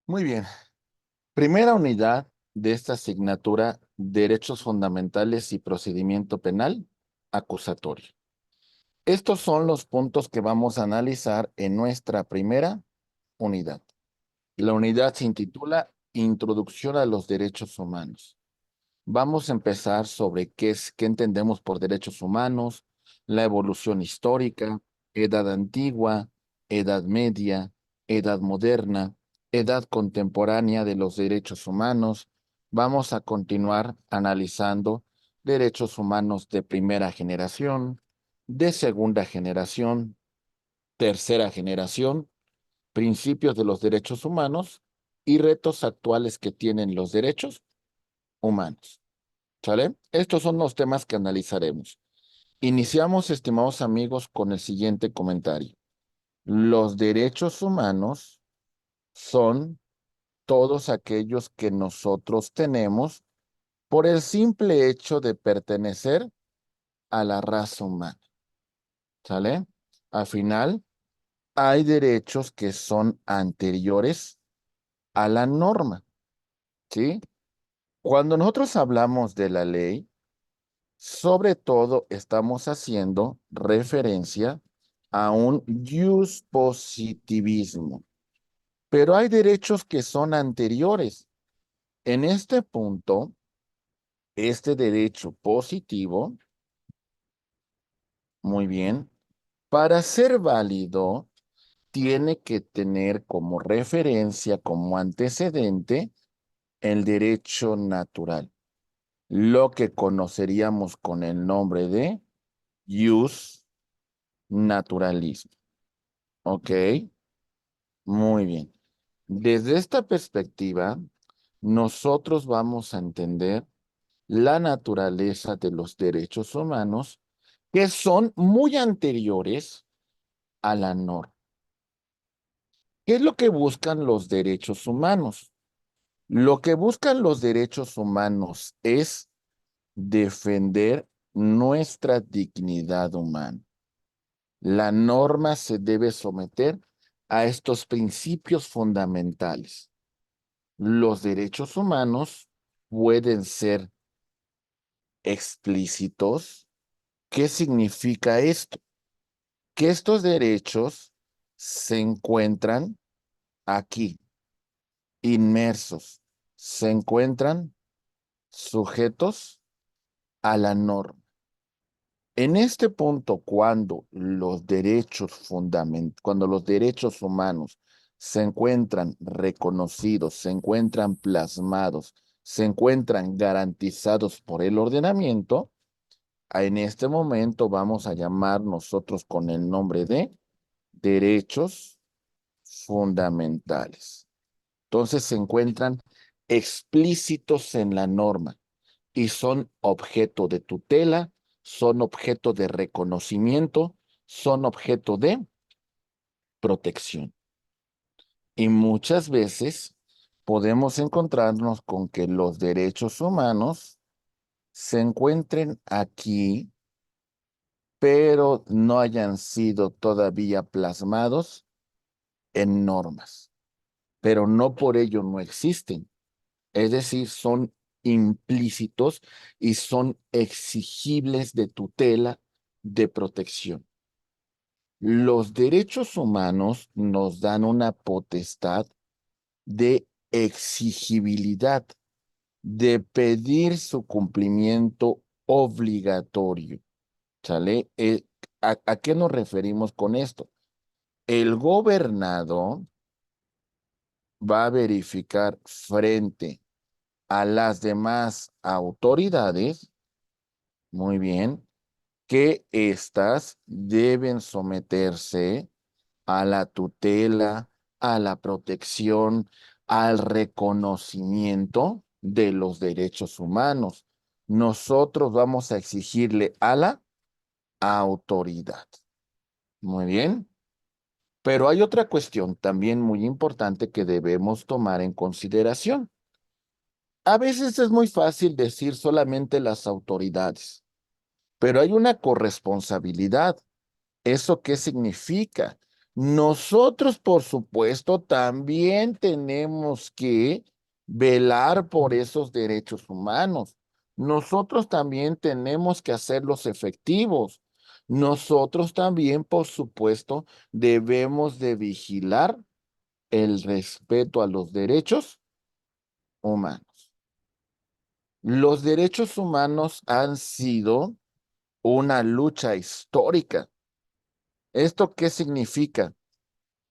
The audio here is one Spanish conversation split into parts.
Muy bien. Primera unidad de esta asignatura, Derechos Fundamentales y Procedimiento Penal Acusatorio. Estos son los puntos que vamos a analizar en nuestra primera unidad. La unidad se intitula Introducción a los Derechos Humanos. Vamos a empezar sobre qué entendemos por derechos humanos, la evolución histórica, edad antigua, edad media, edad moderna, edad contemporánea de los derechos humanos. Vamos a continuar analizando derechos humanos de primera generación, de segunda generación, tercera generación, principios de los derechos humanos y retos actuales que tienen los derechos humanos. ¿Sale? Estos son los temas que analizaremos. Iniciamos, estimados amigos, con el siguiente comentario. Los derechos humanos son todos aquellos que nosotros tenemos por el simple hecho de pertenecer a la raza humana. ¿Sale? Al final, hay derechos que son anteriores a la norma. ¿Sí? Cuando nosotros hablamos de la ley, sobre todo estamos haciendo referencia a un positivismo, pero hay derechos que son anteriores. En este punto, este derecho positivo, muy bien, para ser válido, tiene que tener como referencia, como antecedente, el derecho natural, lo que conoceríamos con el nombre de jus naturalismo. ¿Ok? Muy bien. Desde esta perspectiva, nosotros vamos a entender la naturaleza de los derechos humanos que son muy anteriores a la norma. ¿Qué es lo que buscan los derechos humanos? Lo que buscan los derechos humanos es defender nuestra dignidad humana. La norma se debe someter a estos principios fundamentales. Los derechos humanos pueden ser explícitos. ¿Qué significa esto? Que estos derechos se encuentran aquí, inmersos, se encuentran sujetos a la norma. En este punto, cuando los derechos humanos se encuentran reconocidos, se encuentran plasmados, se encuentran garantizados por el ordenamiento, en este momento vamos a llamar nosotros con el nombre de derechos fundamentales. Entonces se encuentran explícitos en la norma y son objeto de tutela, son objeto de reconocimiento, son objeto de protección. Y muchas veces podemos encontrarnos con que los derechos humanos se encuentren aquí, pero no hayan sido todavía plasmados en normas, pero no por ello no existen. Es decir, son implícitos y son exigibles de tutela, de protección. Los derechos humanos nos dan una potestad de exigibilidad, de pedir su cumplimiento obligatorio. ¿Sale? ¿A qué nos referimos con esto? El gobernado va a verificar frente a las demás autoridades, muy bien, que éstas deben someterse a la tutela, a la protección, al reconocimiento de los derechos humanos. Nosotros vamos a exigirle a la autoridad. Muy bien. Pero hay otra cuestión también muy importante que debemos tomar en consideración. A veces es muy fácil decir solamente las autoridades, pero hay una corresponsabilidad. ¿Eso qué significa? Nosotros, por supuesto, también tenemos que velar por esos derechos humanos. Nosotros también tenemos que hacerlos efectivos. Nosotros también, por supuesto, debemos de vigilar el respeto a los derechos humanos. Los derechos humanos han sido una lucha histórica. ¿Esto qué significa?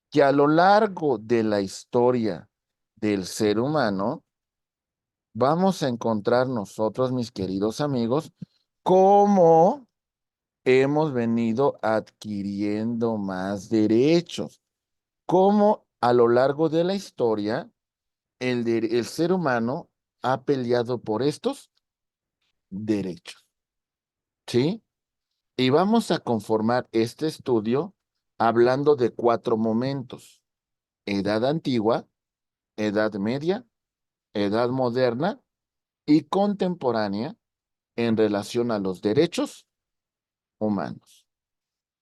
Que a lo largo de la historia del ser humano, vamos a encontrar nosotros, mis queridos amigos, cómo hemos venido adquiriendo más derechos, cómo a lo largo de la historia el ser humano ha peleado por estos derechos, ¿sí? Y vamos a conformar este estudio hablando de 4 momentos: edad antigua, edad media, edad moderna y contemporánea en relación a los derechos humanos.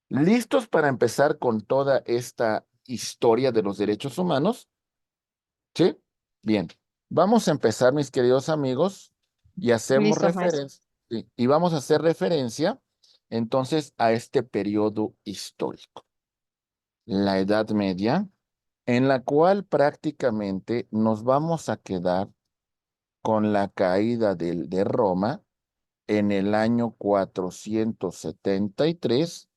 ¿Listos para empezar con toda esta historia de los derechos humanos? ¿Sí? Bien. Vamos a empezar, mis queridos amigos, y hacemos Listos, maestro. referencia, y vamos a hacer referencia entonces a este periodo histórico, la Edad Media, en la cual prácticamente nos vamos a quedar con la caída de Roma en el año 473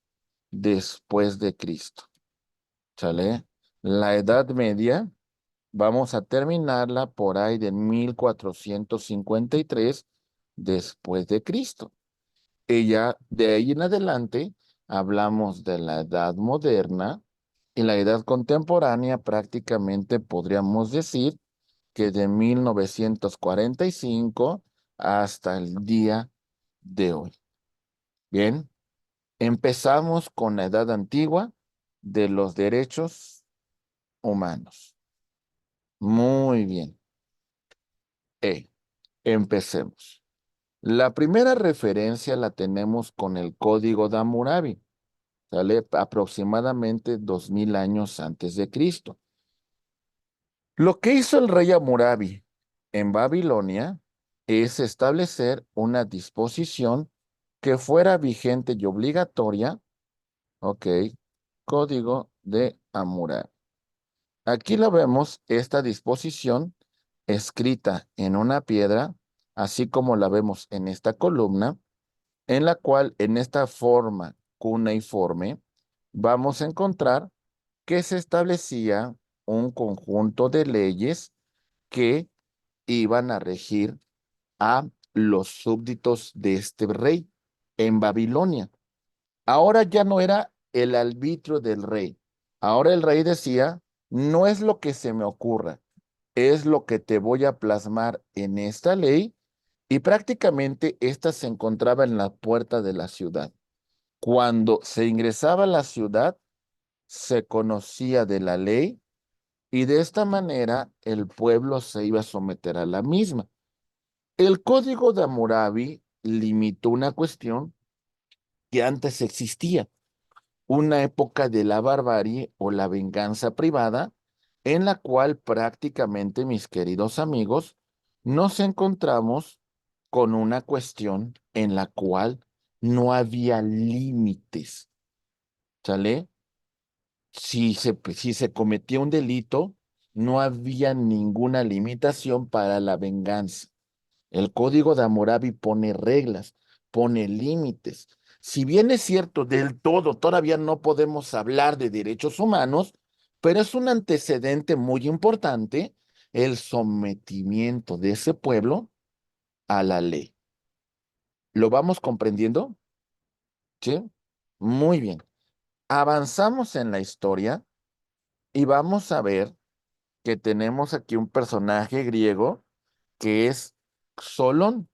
después de Cristo. ¿Sale? La Edad Media, vamos a terminarla por ahí de 1453 después de Cristo. Y ya de ahí en adelante hablamos de la Edad Moderna y la Edad Contemporánea, prácticamente podríamos decir que de 1945 hasta el día de hoy. Bien, empezamos con la edad antigua de los derechos humanos. Muy bien. Empecemos. La primera referencia la tenemos con el Código de Hammurabi, ¿sale? Aproximadamente 2000 años antes de Cristo. Lo que hizo el rey Hammurabi en Babilonia es establecer una disposición que fuera vigente y obligatoria. Ok, Código de Hammurabi. Aquí lo vemos, esta disposición escrita en una piedra, así como la vemos en esta columna, en la cual en esta forma cuneiforme vamos a encontrar que se establecía un conjunto de leyes que iban a regir a los súbditos de este rey en Babilonia. Ahora ya no era el arbitrio del rey. Ahora el rey decía, no es lo que se me ocurra, es lo que te voy a plasmar en esta ley, y prácticamente esta se encontraba en la puerta de la ciudad. Cuando se ingresaba a la ciudad, se conocía de la ley y de esta manera el pueblo se iba a someter a la misma. El Código de Hammurabi limitó una cuestión que antes existía, una época de la barbarie o la venganza privada, en la cual prácticamente, mis queridos amigos, nos encontramos con una cuestión en la cual no había límites, ¿sale? Si se cometía un delito, no había ninguna limitación para la venganza. El Código de Hammurabi pone reglas, pone límites. Si bien es cierto, del todo, todavía no podemos hablar de derechos humanos, pero es un antecedente muy importante el sometimiento de ese pueblo a la ley. ¿Lo vamos comprendiendo? ¿Sí? Muy bien. Avanzamos en la historia y vamos a ver que tenemos aquí un personaje griego que es Solón.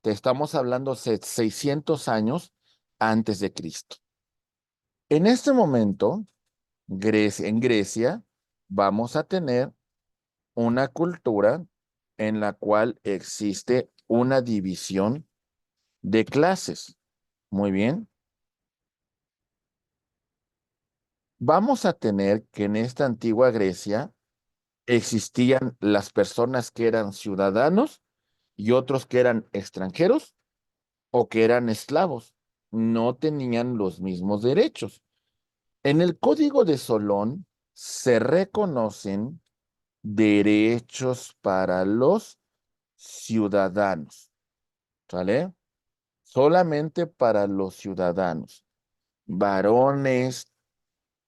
Te estamos hablando de 600 años antes de Cristo. En este momento, en Grecia, vamos a tener una cultura en la cual existe una división de clases. Muy bien. Vamos a tener que en esta antigua Grecia existían las personas que eran ciudadanos y otros que eran extranjeros o que eran esclavos. No tenían los mismos derechos. En el Código de Solón se reconocen derechos para los ciudadanos, ¿sale? Solamente para los ciudadanos, varones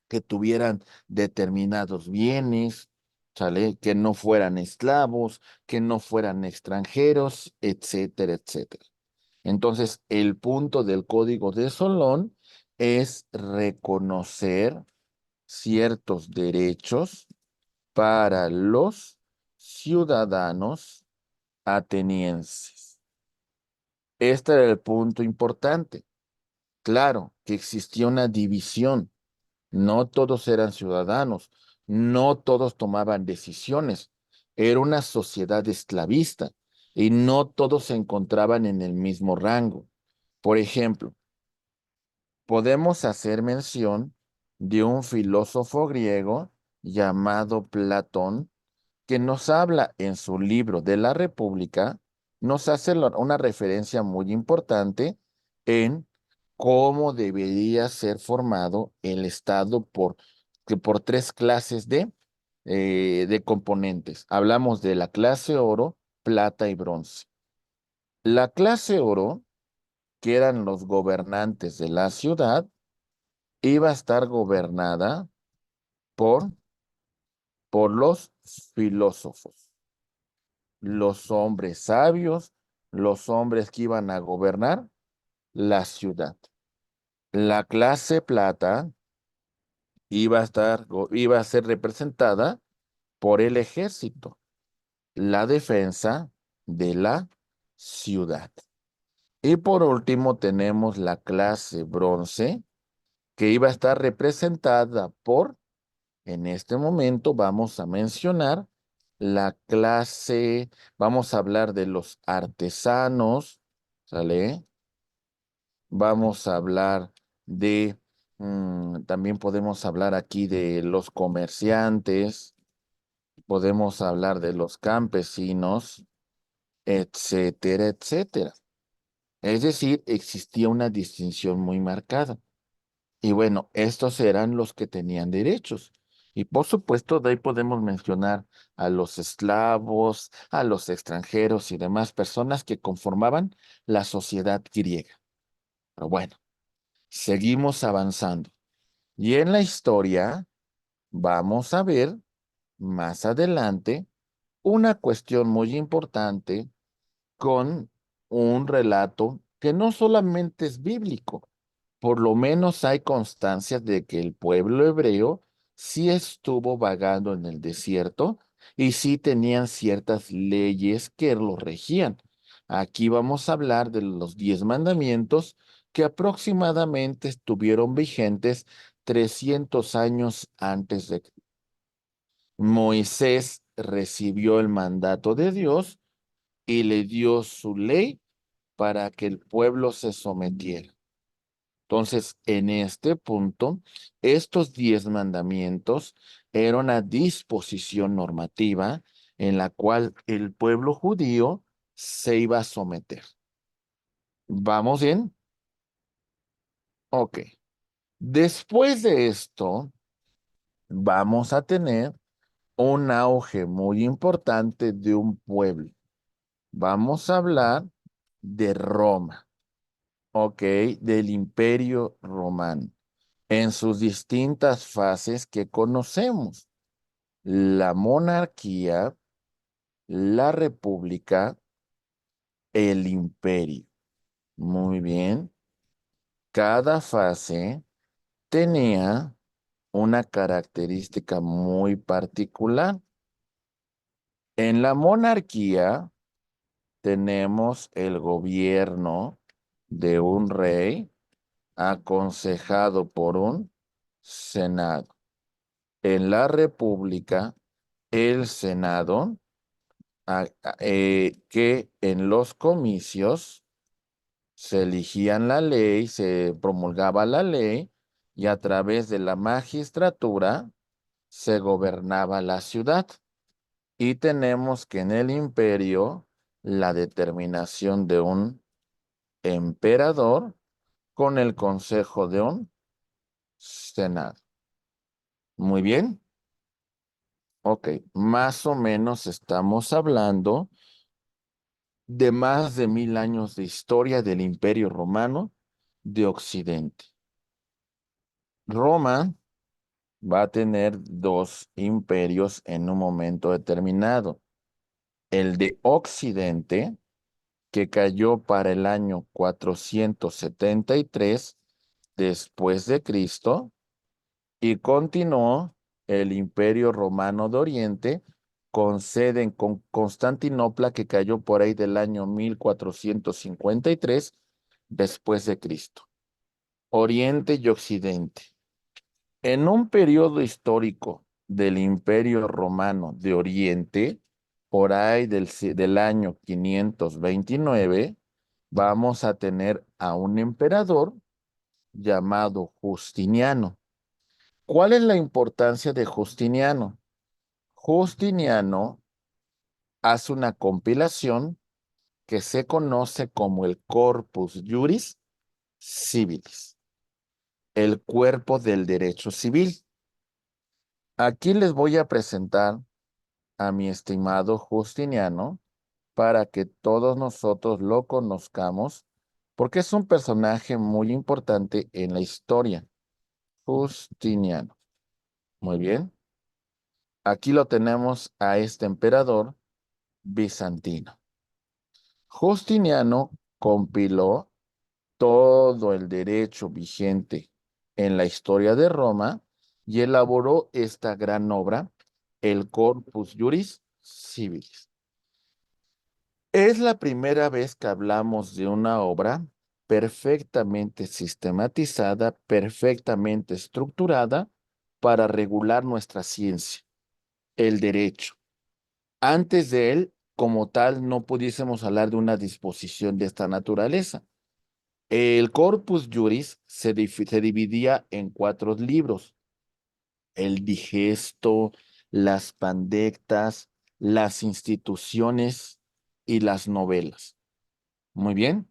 que tuvieran determinados bienes, ¿sale? Que no fueran esclavos, que no fueran extranjeros, etcétera, etcétera. Entonces, el punto del Código de Solón es reconocer ciertos derechos para los ciudadanos atenienses. Este era el punto importante. Claro que existía una división. No todos eran ciudadanos, no todos tomaban decisiones. Era una sociedad esclavista y no todos se encontraban en el mismo rango. Por ejemplo, podemos hacer mención de un filósofo griego llamado Platón, que nos habla en su libro de la República, nos hace una referencia muy importante en cómo debería ser formado el Estado por tres clases de componentes. Hablamos de la clase oro, plata y bronce. La clase oro, que eran los gobernantes de la ciudad, iba a estar gobernada por, por los filósofos, los hombres sabios, los hombres que iban a gobernar la ciudad. La clase plata iba a ser representada por el ejército, la defensa de la ciudad. Y por último tenemos la clase bronce, que iba a estar representada por, en este momento vamos a mencionar la clase, vamos a hablar de los artesanos, ¿sale? Vamos a hablar de, también podemos hablar aquí de los comerciantes, podemos hablar de los campesinos, etcétera, etcétera. Es decir, existía una distinción muy marcada. Y bueno, estos eran los que tenían derechos. Y por supuesto, de ahí podemos mencionar a los esclavos, a los extranjeros y demás personas que conformaban la sociedad griega. Pero bueno, seguimos avanzando. Y en la historia vamos a ver más adelante una cuestión muy importante con un relato que no solamente es bíblico, por lo menos hay constancias de que el pueblo hebreo sí estuvo vagando en el desierto y sí tenían ciertas leyes que lo regían. Aquí vamos a hablar de los 10 mandamientos que aproximadamente estuvieron vigentes 300 años antes de que Moisés recibió el mandato de Dios y le dio su ley para que el pueblo se sometiera. Entonces, en este punto, estos 10 mandamientos eran una disposición normativa en la cual el pueblo judío se iba a someter. ¿Vamos bien? Ok. Después de esto, vamos a tener un auge muy importante de un pueblo. Vamos a hablar de Roma, ok, del Imperio Romano, en sus distintas fases que conocemos: la monarquía, la república, el imperio. Muy bien. Cada fase tenía una característica muy particular. En la monarquía tenemos el gobierno de un rey aconsejado por un senado. En la república, el senado, que en los comicios se elegían la ley, se promulgaba la ley y a través de la magistratura se gobernaba la ciudad. Y tenemos que en el imperio la determinación de un emperador con el consejo de un senado. Muy bien. Ok, más o menos estamos hablando de más de 1000 años de historia del Imperio Romano de Occidente. Roma va a tener dos imperios en un momento determinado. El de Occidente, que cayó para el año 473 después de Cristo, y continuó el Imperio Romano de Oriente, con sede en Constantinopla, que cayó por ahí del año 1453 después de Cristo. Oriente y Occidente. En un periodo histórico del Imperio Romano de Oriente, por ahí del año 529, vamos a tener a un emperador llamado Justiniano. ¿Cuál es la importancia de Justiniano? Justiniano hace una compilación que se conoce como el Corpus Juris Civilis, el cuerpo del derecho civil. Aquí les voy a presentar a mi estimado Justiniano para que todos nosotros lo conozcamos, porque es un personaje muy importante en la historia. Justiniano. Muy bien. Aquí lo tenemos a este emperador bizantino. Justiniano compiló todo el derecho vigente en la historia de Roma y elaboró esta gran obra, el Corpus Juris Civilis. Es la primera vez que hablamos de una obra perfectamente sistematizada, perfectamente estructurada para regular nuestra ciencia, el derecho. Antes de él, como tal, no pudiésemos hablar de una disposición de esta naturaleza. El Corpus Juris se dividía en 4 libros: el digesto, las pandectas, las instituciones y las novelas. Muy bien.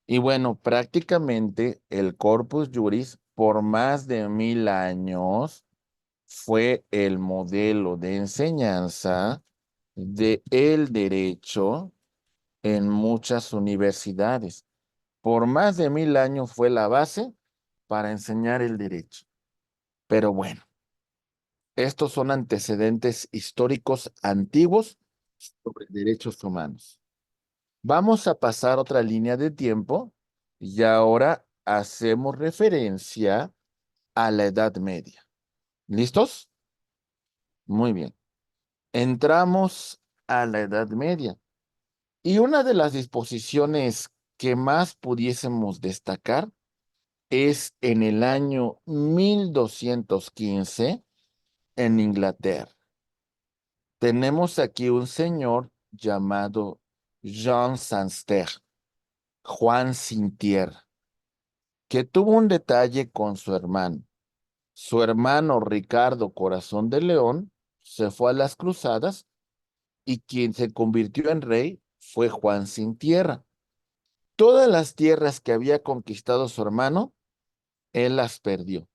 Y bueno, prácticamente el Corpus Juris por más de 1000 años fue el modelo de enseñanza de el derecho en muchas universidades. Por más de 1000 años fue la base para enseñar el derecho. Pero bueno, estos son antecedentes históricos antiguos sobre derechos humanos. Vamos a pasar otra línea de tiempo y ahora hacemos referencia a la Edad Media. ¿Listos? Muy bien. Entramos a la Edad Media. Y una de las disposiciones que más pudiésemos destacar es en el año 1215 en Inglaterra. Tenemos aquí un señor llamado Jean Sansterre, Juan sin tierra, que tuvo un detalle con su hermano. Su hermano Ricardo Corazón de León se fue a las cruzadas y quien se convirtió en rey fue Juan sin tierra. Todas las tierras que había conquistado su hermano, él las perdió.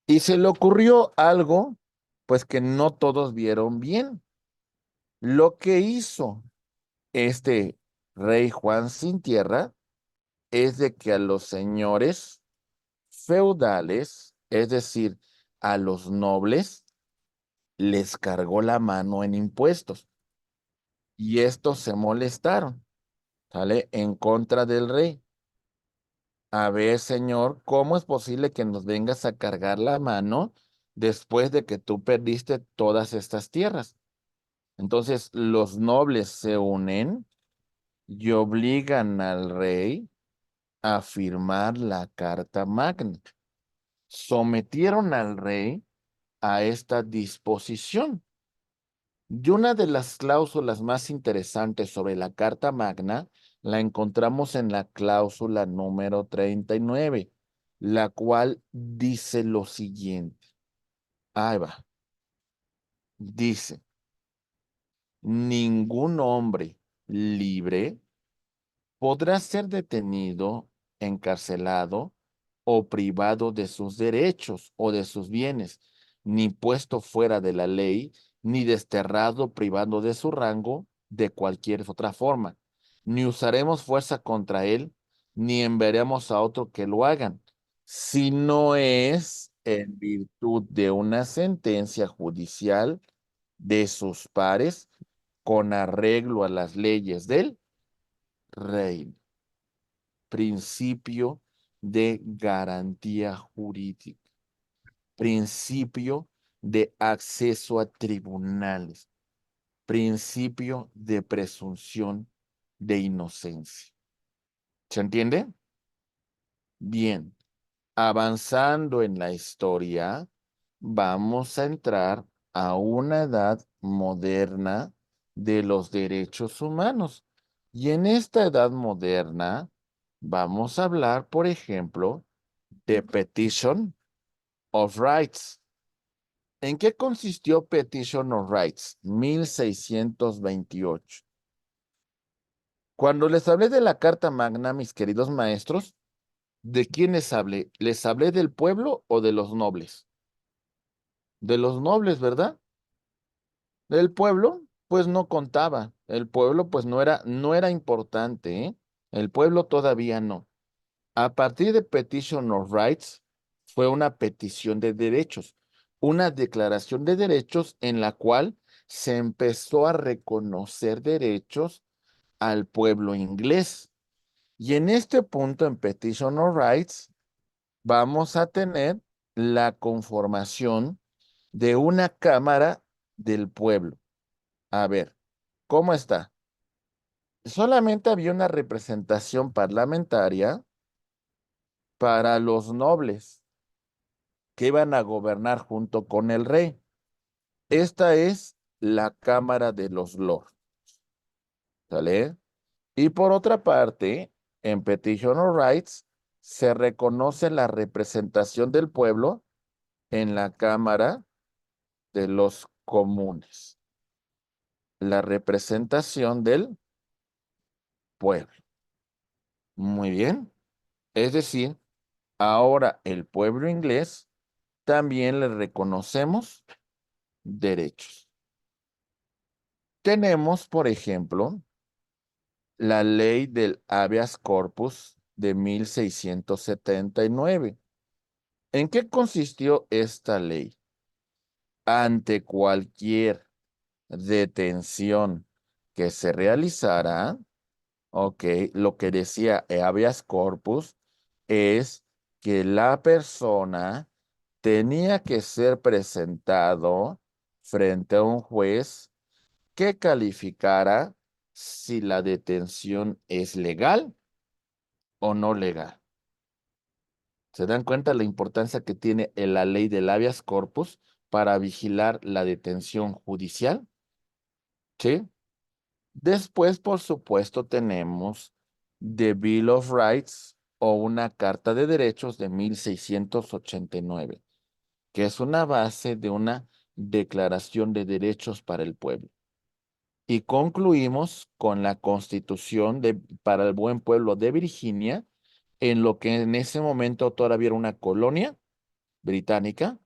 Y se le ocurrió algo, pues que no todos vieron bien. Lo que hizo este rey Juan sin tierra es de que a los señores feudales, es decir, a los nobles, les cargó la mano en impuestos. Y estos se molestaron, ¿sale? En contra del rey. A ver, señor, ¿cómo es posible que nos vengas a cargar la mano después de que tú perdiste todas estas tierras? Entonces, los nobles se unen y obligan al rey a firmar la Carta Magna. Sometieron al rey a esta disposición. Y una de las cláusulas más interesantes sobre la Carta Magna la encontramos en la cláusula número 39. la cual dice lo siguiente. Ahí va. Dice, ningún hombre libre podrá ser detenido, encarcelado o privado de sus derechos o de sus bienes, ni puesto fuera de la ley, ni desterrado privando de su rango de cualquier otra forma. Ni usaremos fuerza contra él, ni enviaremos a otro que lo hagan, si no es en virtud de una sentencia judicial de sus pares con arreglo a las leyes del rey. Principio de garantía jurídica, principio de acceso a tribunales, principio de presunción de inocencia. ¿Se entiende? Bien, avanzando en la historia, vamos a entrar a una edad moderna de los derechos humanos. Y en esta edad moderna, vamos a hablar, por ejemplo, de Petition of Rights. ¿En qué consistió Petition of Rights? 1628. Cuando les hablé de la Carta Magna, mis queridos maestros, ¿de quién les hablé? ¿Les hablé del pueblo o de los nobles? De los nobles, ¿verdad? Del pueblo, pues no contaba. El pueblo, pues no era importante, ¿eh? El pueblo todavía no. A partir de Petition of Rights, fue una petición de derechos, una declaración de derechos en la cual se empezó a reconocer derechos al pueblo inglés. Y en este punto, en Petition of Rights, vamos a tener la conformación de una Cámara del Pueblo. A ver, ¿cómo está? Solamente había una representación parlamentaria para los nobles que iban a gobernar junto con el rey. Esta es la Cámara de los Lords, ¿sale? Y por otra parte, en Petition of Rights se reconoce la representación del pueblo en la Cámara de los Comunes, la representación del pueblo. Muy bien. Es decir, ahora el pueblo inglés también le reconocemos derechos. Tenemos, por ejemplo, la ley del habeas corpus de 1679. ¿En qué consistió esta ley? Ante cualquier detención que se realizara, ok, lo que decía habeas corpus es que la persona tenía que ser presentado frente a un juez que calificara si la detención es legal o no legal. ¿Se dan cuenta la importancia que tiene la ley del habeas corpus para vigilar la detención judicial? ¿Sí? Después, por supuesto, tenemos The Bill of Rights o una Carta de Derechos de 1689, que es una base de una Declaración de Derechos para el Pueblo. Y concluimos con la Constitución para el Buen Pueblo de Virginia, en lo que en ese momento todavía era una colonia británica,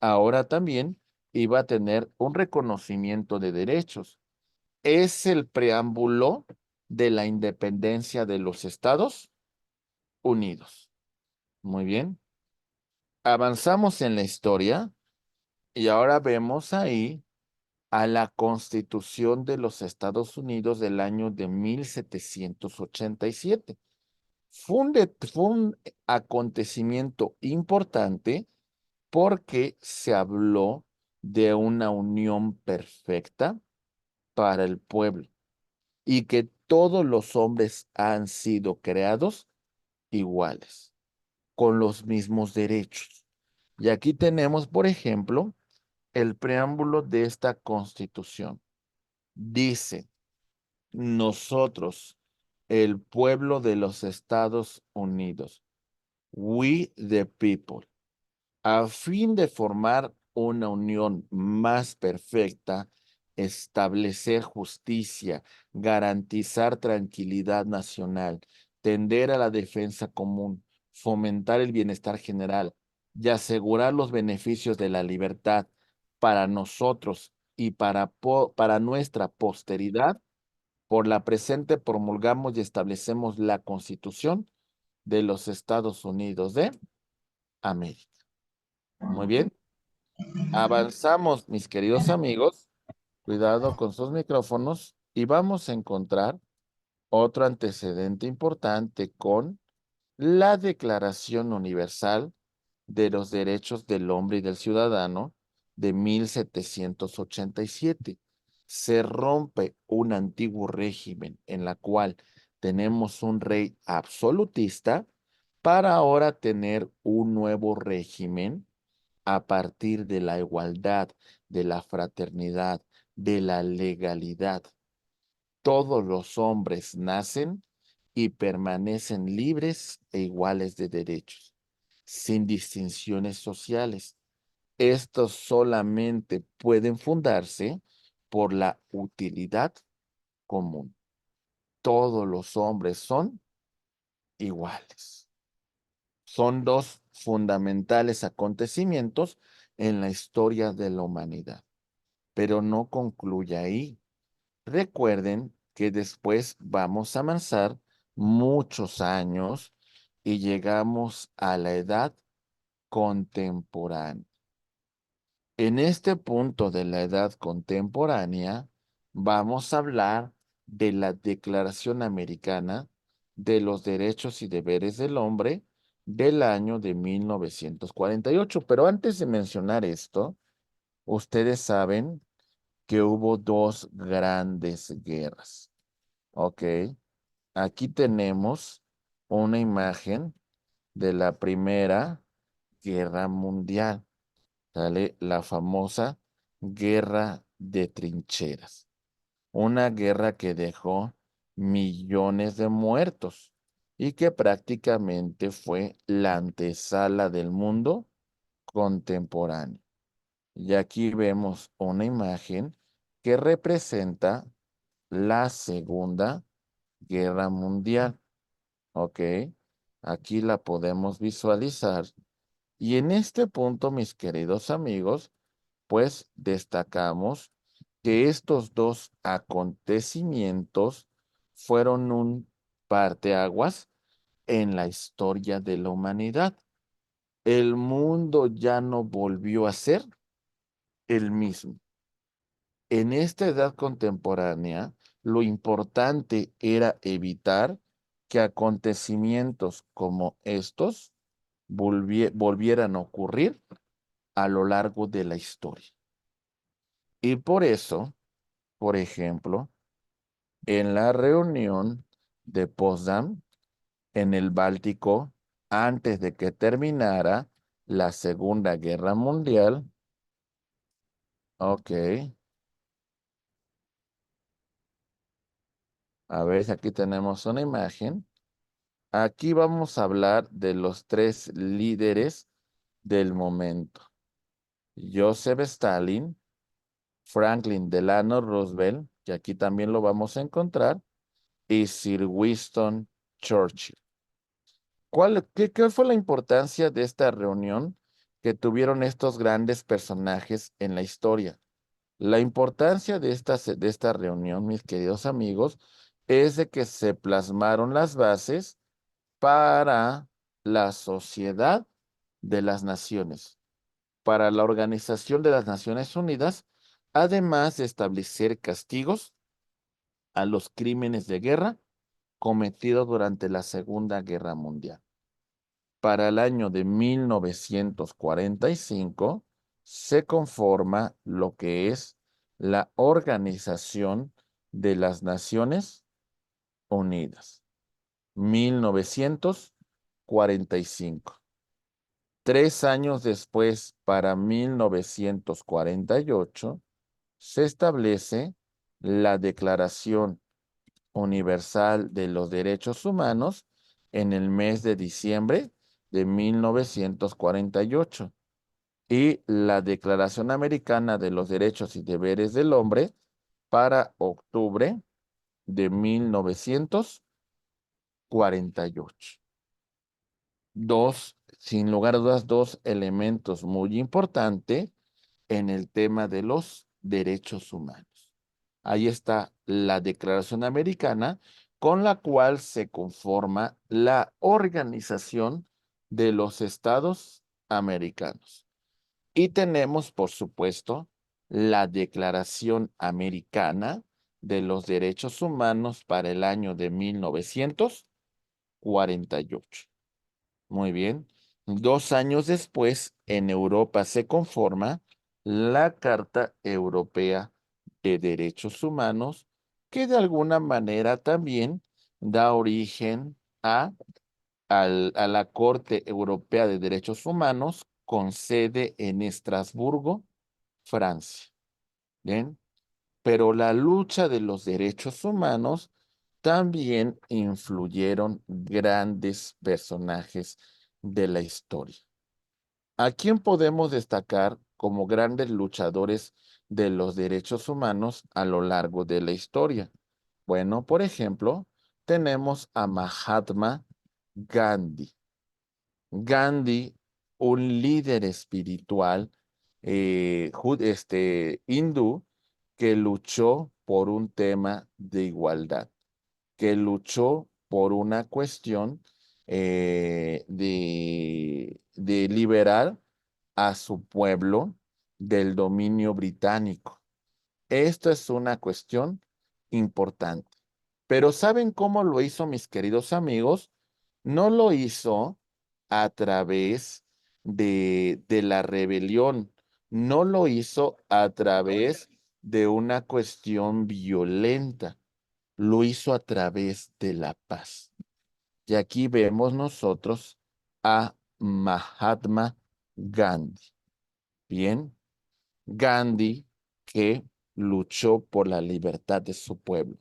ahora también iba a tener un reconocimiento de derechos. Es el preámbulo de la independencia de los Estados Unidos. Muy bien. Avanzamos en la historia y ahora vemos ahí a la Constitución de los Estados Unidos del año de 1787. Fue un acontecimiento importante porque se habló de una unión perfecta para el pueblo y que todos los hombres han sido creados iguales, con los mismos derechos. Y aquí tenemos, por ejemplo, el preámbulo de esta Constitución. Dice, nosotros, el pueblo de los Estados Unidos, We the people, a fin de formar una unión más perfecta, establecer justicia, garantizar tranquilidad nacional, tender a la defensa común, fomentar el bienestar general y asegurar los beneficios de la libertad para nosotros y para nuestra posteridad, por la presente promulgamos y establecemos la Constitución de los Estados Unidos de América. Muy bien. Avanzamos, mis queridos amigos. Cuidado con sus micrófonos y vamos a encontrar otro antecedente importante con la Declaración Universal de los Derechos del Hombre y del Ciudadano de 1787. Se rompe un antiguo régimen en la cual tenemos un rey absolutista para ahora tener un nuevo régimen a partir de la igualdad, de la fraternidad, de la legalidad. Todos los hombres nacen y permanecen libres e iguales de derechos, sin distinciones sociales. Estos solamente pueden fundarse por la utilidad común. Todos los hombres son iguales. Son dos fundamentales acontecimientos en la historia de la humanidad, pero no concluye ahí. Recuerden que después vamos a avanzar muchos años y llegamos a la edad contemporánea. En este punto de la edad contemporánea, vamos a hablar de la Declaración Americana de los Derechos y Deberes del Hombre del año de 1948. Pero antes de mencionar esto, ustedes saben que hubo dos grandes guerras. Ok, aquí tenemos una imagen de la Primera Guerra Mundial. ¿Sale? La famosa Guerra de Trincheras. Una guerra que dejó millones de muertos y que prácticamente fue la antesala del mundo contemporáneo. Y aquí vemos una imagen que representa la Segunda Guerra Mundial. ¿Ok? Aquí la podemos visualizar. Y en este punto, mis queridos amigos, pues destacamos que estos dos acontecimientos fueron un parteaguas en la historia de la humanidad. El mundo ya no volvió a ser el mismo. En esta edad contemporánea, lo importante era evitar que acontecimientos como estos volvieran a ocurrir a lo largo de la historia. Y por eso, por ejemplo, en la reunión de Potsdam, en el Báltico, antes de que terminara la Segunda Guerra Mundial, ok, a ver, aquí tenemos una imagen. Aquí vamos a hablar de los tres líderes del momento. Joseph Stalin, Franklin Delano Roosevelt, que aquí también lo vamos a encontrar, y Sir Winston Churchill. ¿Qué fue la importancia de esta reunión que tuvieron estos grandes personajes en la historia? La importancia de esta reunión, mis queridos amigos, es de que se plasmaron las bases para la sociedad de las naciones, para la Organización de las Naciones Unidas, además de establecer castigos a los crímenes de guerra cometidos durante la Segunda Guerra Mundial. Para el año de 1945 se conforma lo que es la Organización de las Naciones Unidas. 1945. 3 años después, para 1948, se establece la Declaración Universal de los Derechos Humanos en el mes de diciembre de 1948 y la Declaración Americana de los Derechos y Deberes del Hombre para octubre de 1948. Sin lugar a dudas, dos elementos muy importantes en el tema de los derechos humanos. Ahí está la Declaración Americana, con la cual se conforma la Organización de los Estados Americanos. Y tenemos, por supuesto, la Declaración Americana de los Derechos Humanos para el año de 1948. Muy bien. 2 años después, en Europa se conforma la Carta Europea de Derechos Humanos, que de alguna manera también da origen a la Corte Europea de Derechos Humanos, con sede en Estrasburgo, Francia. Bien. Pero la lucha de los derechos humanos también influyeron grandes personajes de la historia. ¿A quién podemos destacar como grandes luchadores de los derechos humanos a lo largo de la historia? Bueno, por ejemplo, tenemos a Mahatma Gandhi. Gandhi, un líder espiritual hindú, que luchó por un tema de igualdad, que luchó por una cuestión de liberar a su pueblo del dominio británico. Esto es una cuestión importante. Pero ¿saben cómo lo hizo, mis queridos amigos? No lo hizo a través de la rebelión, no lo hizo a través de una cuestión violenta, lo hizo a través de la paz. Y aquí vemos nosotros a Mahatma Gandhi. Bien, Gandhi, que luchó por la libertad de su pueblo.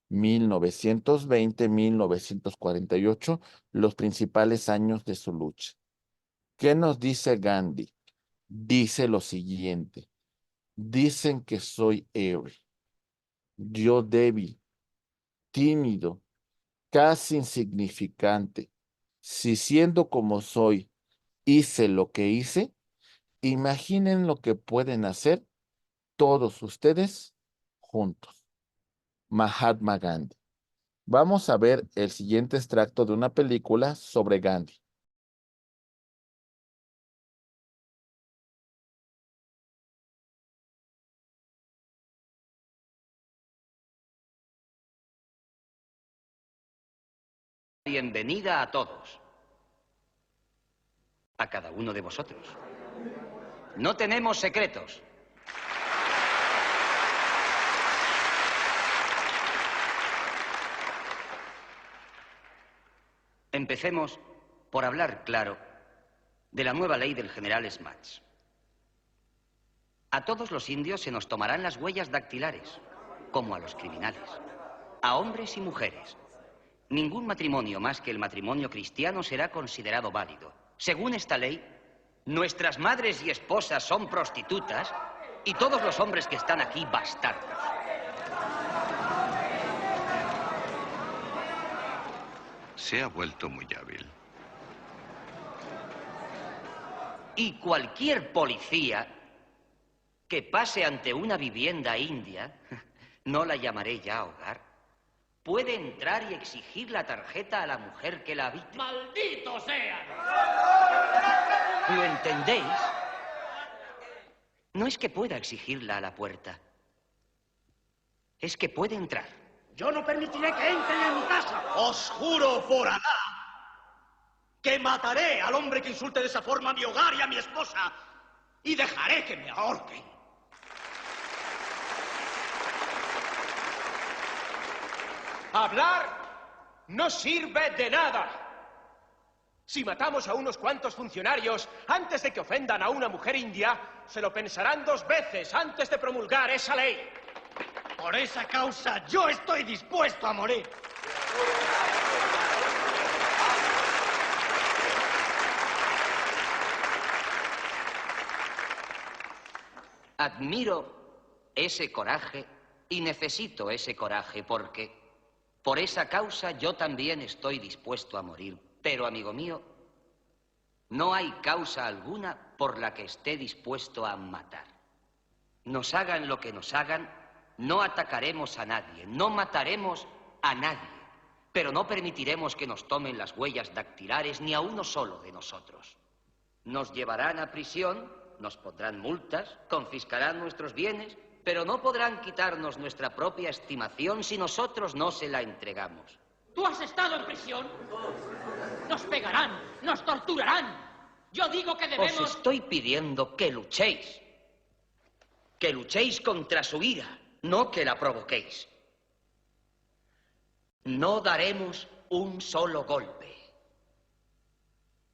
1920-1948, los principales años de su lucha. ¿Qué nos dice Gandhi? Dice lo siguiente: dicen que soy héroe, yo débil, tímido, casi insignificante. Si siendo como soy, hice lo que hice, imaginen lo que pueden hacer todos ustedes juntos. Mahatma Gandhi. Vamos a ver el siguiente extracto de una película sobre Gandhi. Bienvenida a todos, a cada uno de vosotros. No tenemos secretos. Empecemos por hablar claro de la nueva ley del general Smuts. A todos los indios se nos tomarán las huellas dactilares, como a los criminales, a hombres y mujeres. Ningún matrimonio más que el matrimonio cristiano será considerado válido. Según esta ley, nuestras madres y esposas son prostitutas y todos los hombres que están aquí bastardos. Se ha vuelto muy hábil. Y cualquier policía que pase ante una vivienda india, no la llamaré ya hogar, puede entrar y exigir la tarjeta a la mujer que la habite. ¡Malditos sean! ¿Lo entendéis? No es que pueda exigirla a la puerta. Es que puede entrar. Yo no permitiré que entren en mi casa. Os juro por Alá que mataré al hombre que insulte de esa forma a mi hogar y a mi esposa y dejaré que me ahorquen. Hablar no sirve de nada. Si matamos a unos cuantos funcionarios antes de que ofendan a una mujer india, se lo pensarán 2 veces antes de promulgar esa ley. Por esa causa yo estoy dispuesto a morir. Admiro ese coraje y necesito ese coraje porque por esa causa yo también estoy dispuesto a morir. Pero, amigo mío, no hay causa alguna por la que esté dispuesto a matar. Nos hagan lo que nos hagan, no atacaremos a nadie, no mataremos a nadie, pero no permitiremos que nos tomen las huellas dactilares ni a uno solo de nosotros. Nos llevarán a prisión, nos pondrán multas, confiscarán nuestros bienes, pero no podrán quitarnos nuestra propia estimación si nosotros no se la entregamos. ¿Tú has estado en prisión? Nos pegarán, nos torturarán. Yo digo que debemos... Os estoy pidiendo que luchéis. Que luchéis contra su ira, no que la provoquéis. No daremos un solo golpe,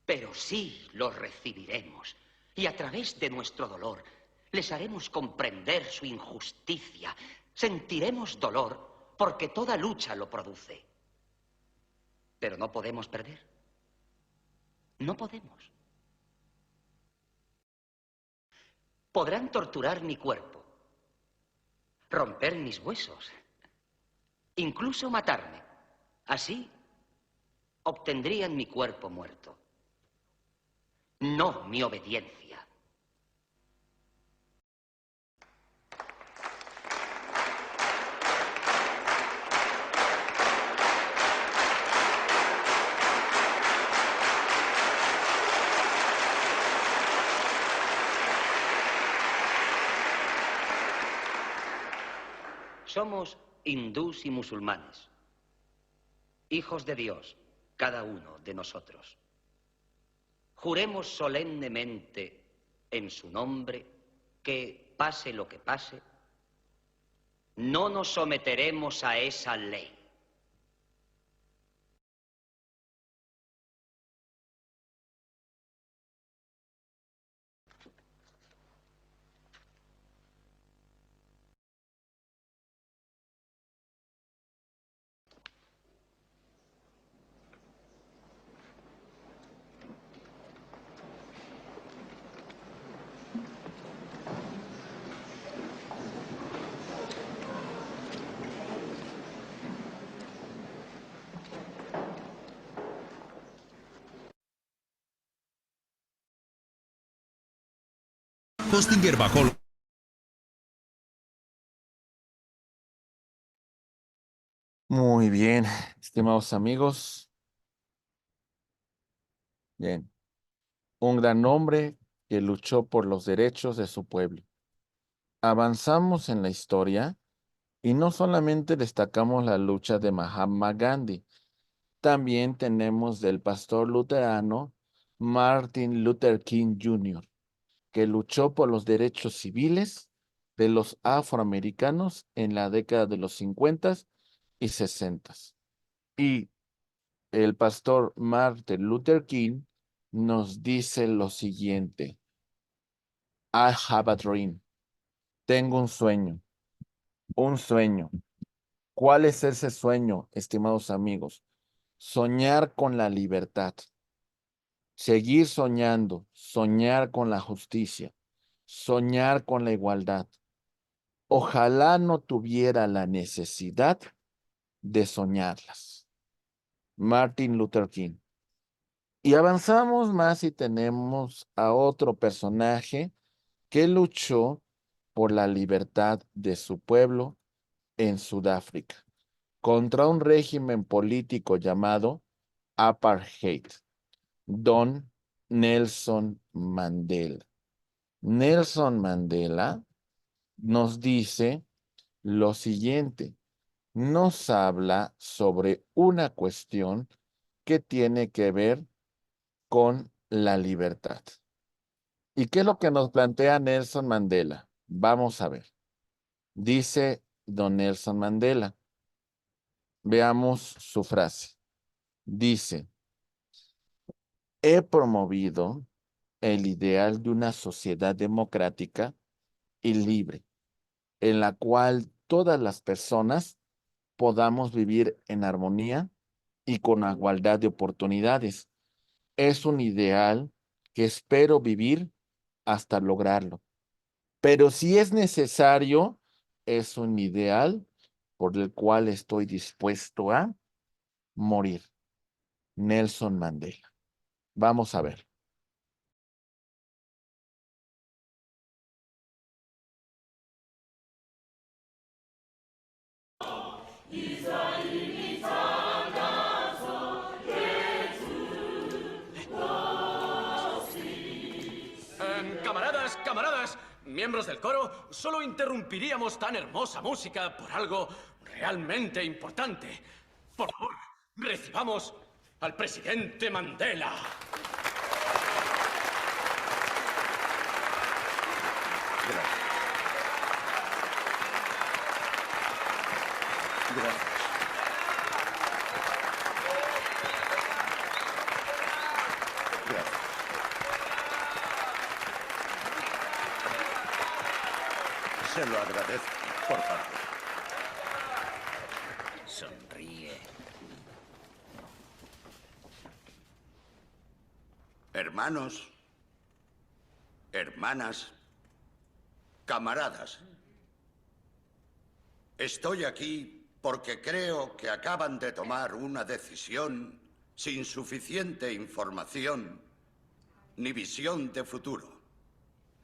pero sí lo recibiremos. Y a través de nuestro dolor les haremos comprender su injusticia. Sentiremos dolor porque toda lucha lo produce. Pero no podemos perder. No podemos. Podrán torturar mi cuerpo, romper mis huesos, incluso matarme. Así obtendrían mi cuerpo muerto, no mi obediencia. Somos hindús y musulmanes, hijos de Dios, cada uno de nosotros. Juremos solemnemente en su nombre que, pase lo que pase, no nos someteremos a esa ley. Hostinger bajó. Muy bien, estimados amigos. Bien. Un gran hombre que luchó por los derechos de su pueblo. Avanzamos en la historia y no solamente destacamos la lucha de Mahatma Gandhi, también tenemos del pastor luterano Martin Luther King Jr., que luchó por los derechos civiles de los afroamericanos en la década de los 50 y 60. Y el pastor Martin Luther King nos dice lo siguiente: I have a dream. Tengo un sueño. Un sueño. ¿Cuál es ese sueño, estimados amigos? Soñar con la libertad. Seguir soñando, soñar con la justicia, soñar con la igualdad. Ojalá no tuviera la necesidad de soñarlas. Martin Luther King. Y avanzamos más y tenemos a otro personaje que luchó por la libertad de su pueblo en Sudáfrica contra un régimen político llamado apartheid, Don Nelson Mandela. Nelson Mandela nos dice lo siguiente, nos habla sobre una cuestión que tiene que ver con la libertad. ¿Y qué es lo que nos plantea Nelson Mandela? Vamos a ver. Dice don Nelson Mandela. Veamos su frase. Dice, he promovido el ideal de una sociedad democrática y libre, en la cual todas las personas podamos vivir en armonía y con igualdad de oportunidades. Es un ideal que espero vivir hasta lograrlo. Pero si es necesario, es un ideal por el cual estoy dispuesto a morir. Nelson Mandela. Vamos a ver. Camaradas, miembros del coro, solo interrumpiríamos tan hermosa música por algo realmente importante. Por favor, recibamos al presidente Mandela. Gracias. Gracias. Se lo agradezco, por favor. Sonríe. Hermanos, hermanas, camaradas. Estoy aquí porque creo que acaban de tomar una decisión sin suficiente información ni visión de futuro.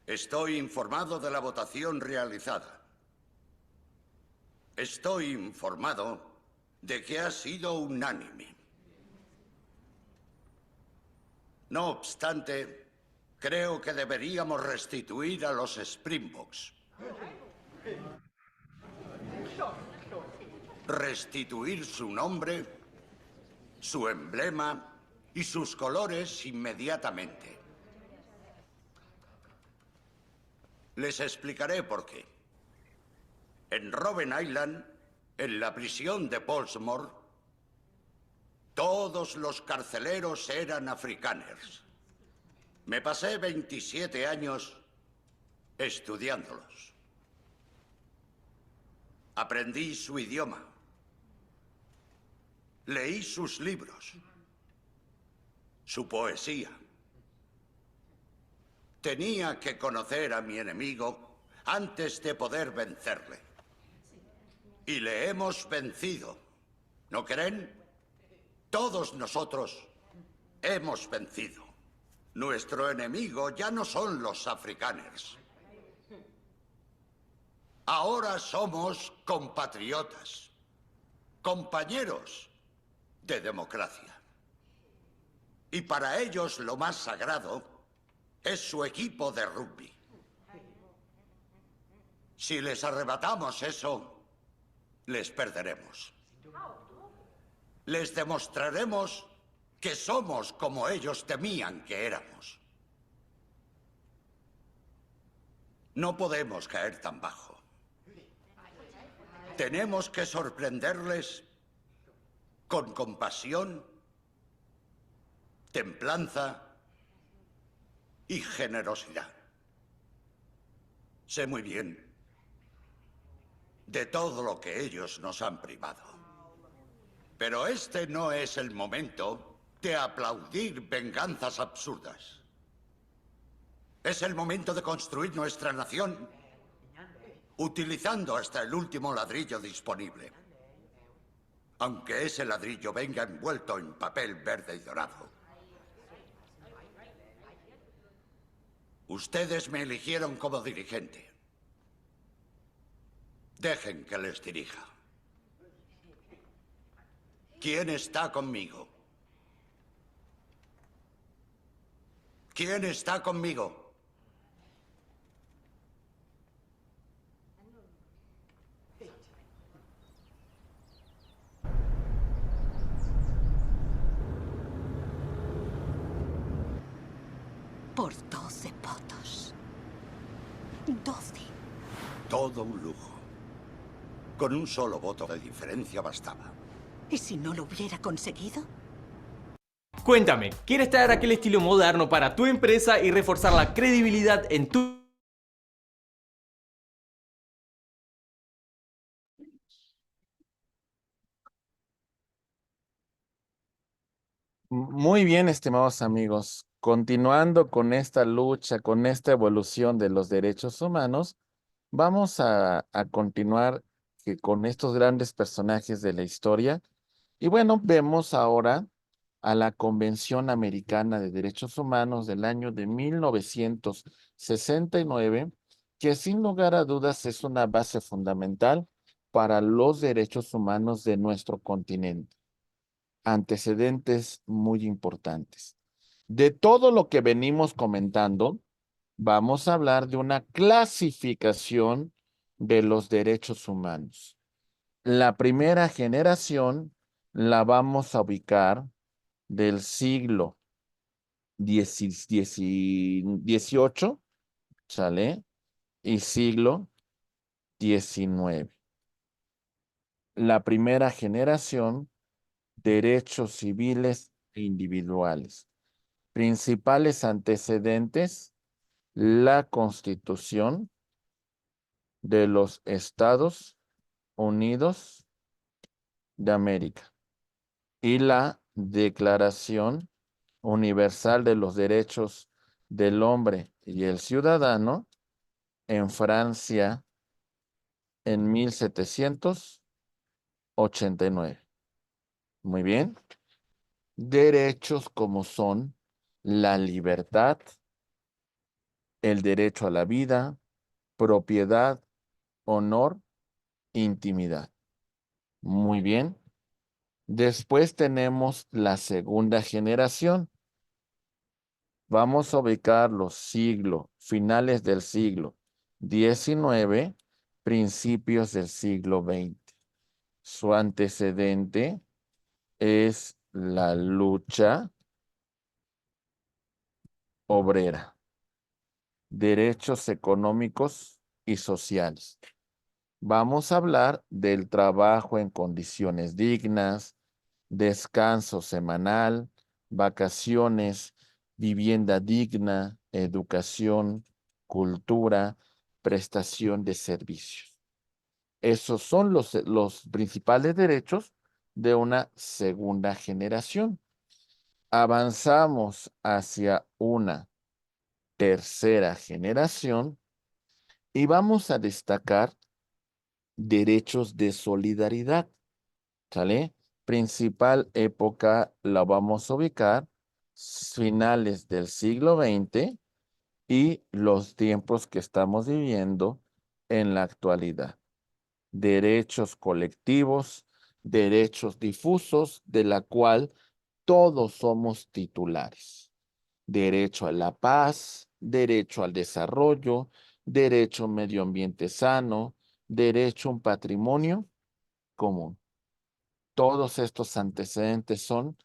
Estoy informado de la votación realizada. Estoy informado de que ha sido unánime. No obstante, creo que deberíamos restituir a los Springboks. Restituir su nombre, su emblema y sus colores inmediatamente. Les explicaré por qué. En Robben Island, en la prisión de Portsmouth, todos los carceleros eran afrikaners. Me pasé 27 años estudiándolos. Aprendí su idioma. Leí sus libros. Su poesía. Tenía que conocer a mi enemigo antes de poder vencerle. Y le hemos vencido. ¿No creen? Todos nosotros hemos vencido. Nuestro enemigo ya no son los afrikaners. Ahora somos compatriotas, compañeros de democracia. Y para ellos lo más sagrado es su equipo de rugby. Si les arrebatamos eso, les perderemos. Les demostraremos que somos como ellos temían que éramos. No podemos caer tan bajo. Tenemos que sorprenderles con compasión, templanza y generosidad. Sé muy bien de todo lo que ellos nos han privado. Pero este no es el momento de aplaudir venganzas absurdas. Es el momento de construir nuestra nación utilizando hasta el último ladrillo disponible. Aunque ese ladrillo venga envuelto en papel verde y dorado. Ustedes me eligieron como dirigente. Dejen que les dirija. ¿Quién está conmigo? ¿Quién está conmigo? Por 12 votos. 12. Todo un lujo. Con un solo voto de diferencia bastaba. ¿Y si no lo hubiera conseguido? Cuéntame, ¿quieres traer aquel estilo moderno para tu empresa y reforzar la credibilidad en tu... Muy bien, estimados amigos. Continuando con esta lucha, con esta evolución de los derechos humanos, vamos a continuar con estos grandes personajes de la historia. Y bueno, vemos ahora a la Convención Americana de Derechos Humanos del año de 1969, que sin lugar a dudas es una base fundamental para los derechos humanos de nuestro continente. Antecedentes muy importantes. De todo lo que venimos comentando, vamos a hablar de una clasificación de los derechos humanos. La primera generación la vamos a ubicar del siglo XVIII, ¿sale? Y siglo XIX. La primera generación, derechos civiles e individuales. Principales antecedentes, la Constitución de los Estados Unidos de América y la Declaración Universal de los Derechos del Hombre y el Ciudadano en Francia en 1789. Muy bien. Derechos como son la libertad, el derecho a la vida, propiedad, honor, intimidad. Muy bien. Después tenemos la segunda generación. Vamos a ubicar los finales del siglo XIX, principios del siglo XX. Su antecedente es la lucha obrera, derechos económicos y sociales. Vamos a hablar del trabajo en condiciones dignas, descanso semanal, vacaciones, vivienda digna, educación, cultura, prestación de servicios. Esos son los principales derechos de una segunda generación. Avanzamos hacia una tercera generación y vamos a destacar derechos de solidaridad, ¿sale? Principal época la vamos a ubicar finales del siglo XX y los tiempos que estamos viviendo en la actualidad. Derechos colectivos, derechos difusos, de la cual todos somos titulares. Derecho a la paz, derecho al desarrollo, derecho a un medio ambiente sano, derecho a un patrimonio común. Todos estos antecedentes son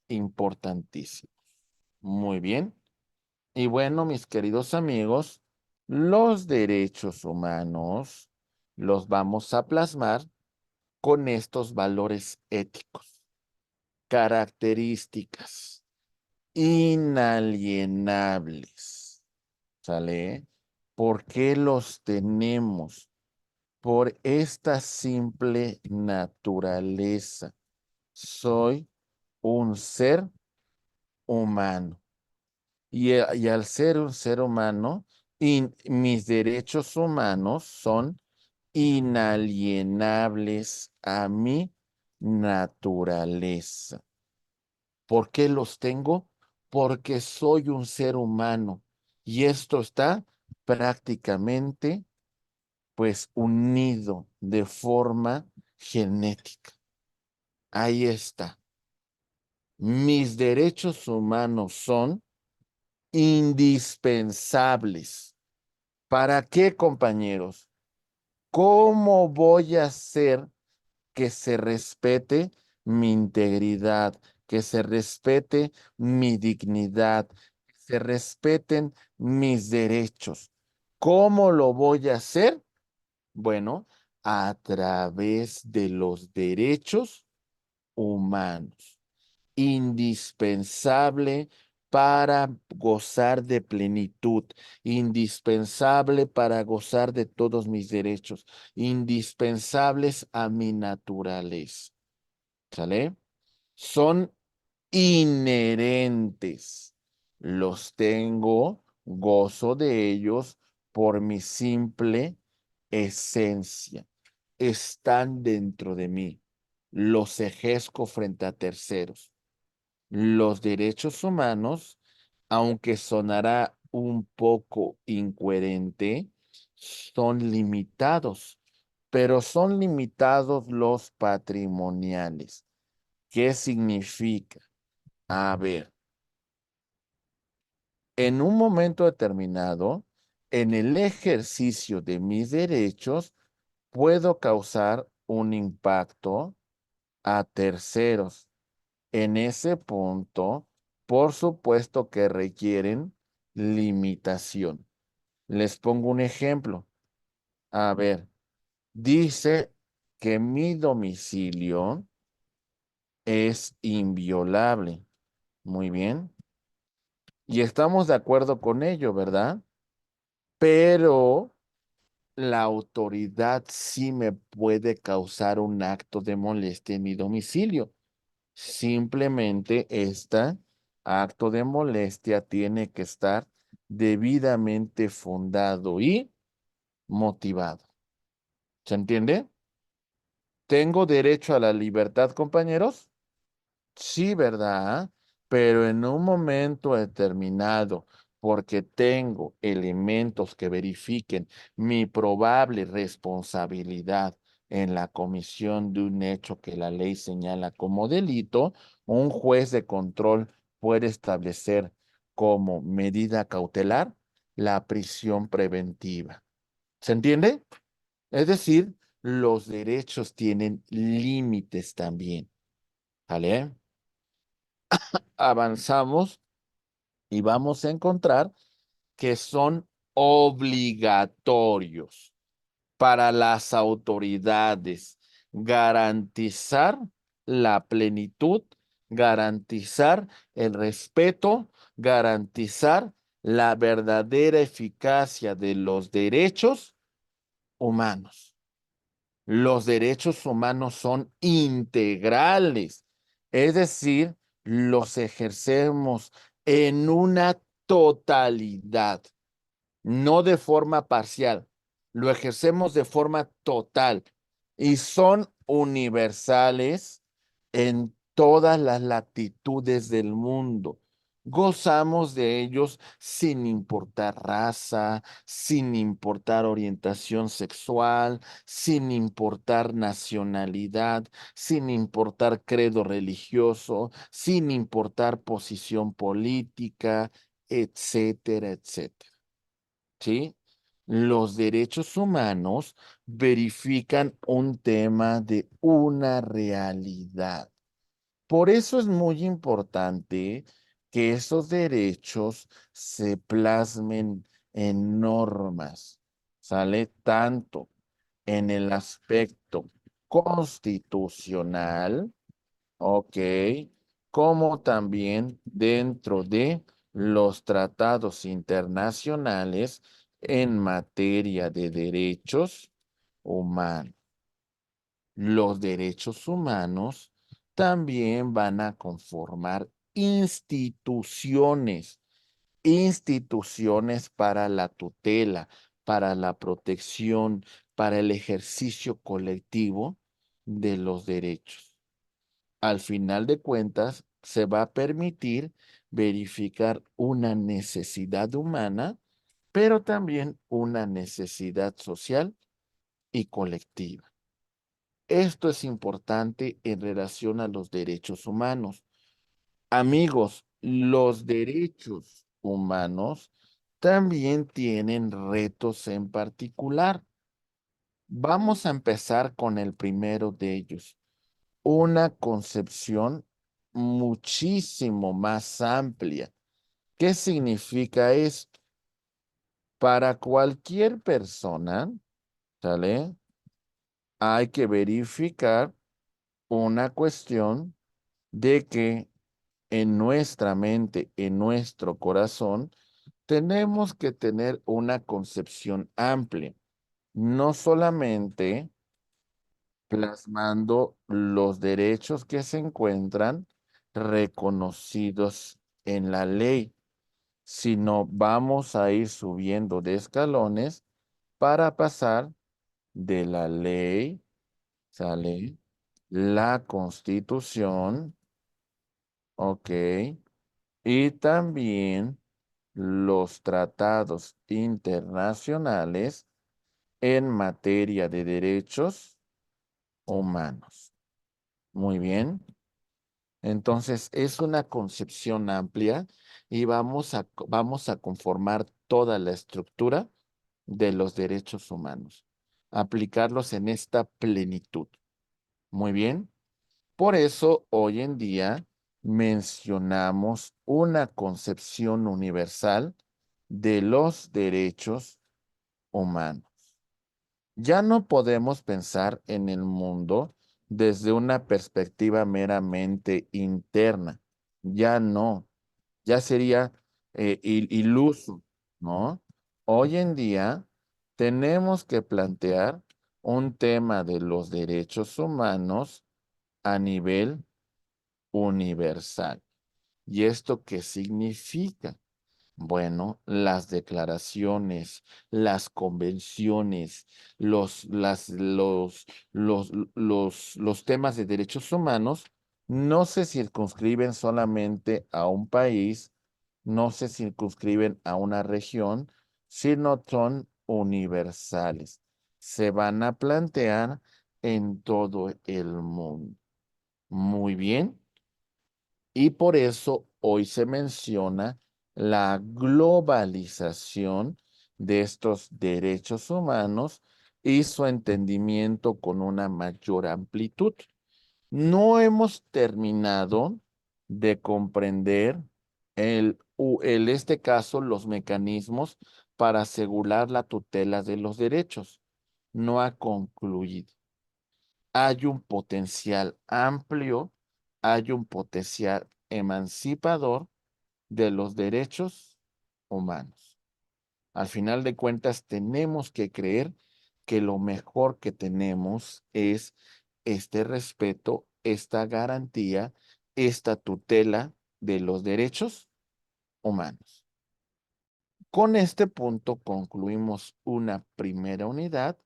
importantísimos. Muy bien. Y bueno, mis queridos amigos, los derechos humanos los vamos a plasmar con estos valores éticos, características inalienables. ¿Sale? ¿Por qué los tenemos? Por esta simple naturaleza. Soy un ser humano. Y al ser un ser humano, mis derechos humanos son inalienables a mi naturaleza. ¿Por qué los tengo? Porque soy un ser humano y esto está prácticamente pues unido de forma genética. Ahí está. Mis derechos humanos son indispensables. ¿Para qué, compañeros? ¿Cómo voy a hacer que se respete mi integridad, que se respete mi dignidad, que se respeten mis derechos? ¿Cómo lo voy a hacer? Bueno, a través de los derechos humanos, indispensable para gozar de plenitud, indispensable para gozar de todos mis derechos, indispensables a mi naturaleza. ¿Sale? Son inherentes. Los tengo, gozo de ellos por mi simple esencia. Están dentro de mí. Los ejerzo frente a terceros. Los derechos humanos, aunque sonará un poco incoherente, son limitados, pero son limitados los patrimoniales. ¿Qué significa? A ver, en un momento determinado, en el ejercicio de mis derechos, puedo causar un impacto a terceros. En ese punto, por supuesto que requieren limitación. Les pongo un ejemplo. A ver, dice que mi domicilio es inviolable. Muy bien. Y estamos de acuerdo con ello, ¿verdad? Pero la autoridad sí me puede causar un acto de molestia en mi domicilio. Simplemente este acto de molestia tiene que estar debidamente fundado y motivado. ¿Se entiende? ¿Tengo derecho a la libertad, compañeros? Sí, ¿verdad? Pero en un momento determinado, porque tengo elementos que verifiquen mi probable responsabilidad en la comisión de un hecho que la ley señala como delito, un juez de control puede establecer como medida cautelar la prisión preventiva. ¿Se entiende? Es decir, los derechos tienen límites también. ¿Vale? Avanzamos y vamos a encontrar que son obligatorios para las autoridades garantizar la plenitud, garantizar el respeto, garantizar la verdadera eficacia de los derechos humanos. Los derechos humanos son integrales, es decir, los ejercemos en una totalidad, no de forma parcial, lo ejercemos de forma total y son universales en todas las latitudes del mundo. Gozamos de ellos sin importar raza, sin importar orientación sexual, sin importar nacionalidad, sin importar credo religioso, sin importar posición política, etcétera, etcétera. ¿Sí? Los derechos humanos verifican un tema de una realidad. Por eso es muy importante que esos derechos se plasmen en normas, ¿sale? Tanto en el aspecto constitucional, ok, como también dentro de los tratados internacionales en materia de derechos humanos. Los derechos humanos también van a conformar instituciones, instituciones para la tutela, para la protección, para el ejercicio colectivo de los derechos. Al final de cuentas, se va a permitir verificar una necesidad humana, pero también una necesidad social y colectiva. Esto es importante en relación a los derechos humanos. Amigos, los derechos humanos también tienen retos en particular. Vamos a empezar con el primero de ellos, una concepción muchísimo más amplia. ¿Qué significa esto? Para cualquier persona, ¿sale? Hay que verificar una cuestión de que en nuestra mente, en nuestro corazón, tenemos que tener una concepción amplia, no solamente plasmando los derechos que se encuentran reconocidos en la ley, sino vamos a ir subiendo de escalones para pasar de la ley, ¿sale? La Constitución, ok, y también los tratados internacionales en materia de derechos humanos. Muy bien. Entonces, es una concepción amplia y vamos a conformar toda la estructura de los derechos humanos, aplicarlos en esta plenitud. Muy bien. Por eso, hoy en día, mencionamos una concepción universal de los derechos humanos. Ya no podemos pensar en el mundo desde una perspectiva meramente interna. Ya no, ya sería iluso, ¿no? Hoy en día tenemos que plantear un tema de los derechos humanos a nivel universal. ¿Y esto qué significa? Bueno, las declaraciones, las convenciones, los temas de derechos humanos no se circunscriben solamente a un país, no se circunscriben a una región, sino son universales. Se van a plantear en todo el mundo. Muy bien. Y por eso hoy se menciona la globalización de estos derechos humanos y su entendimiento con una mayor amplitud. No hemos terminado de comprender este caso, los mecanismos para asegurar la tutela de los derechos. No ha concluido. Hay un potencial amplio, hay un potencial emancipador de los derechos humanos. Al final de cuentas, tenemos que creer que lo mejor que tenemos es este respeto, esta garantía, esta tutela de los derechos humanos. Con este punto concluimos una primera unidad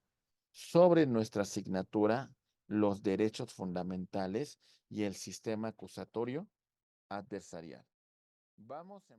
sobre nuestra asignatura, los derechos fundamentales y el sistema acusatorio adversarial. Vamos a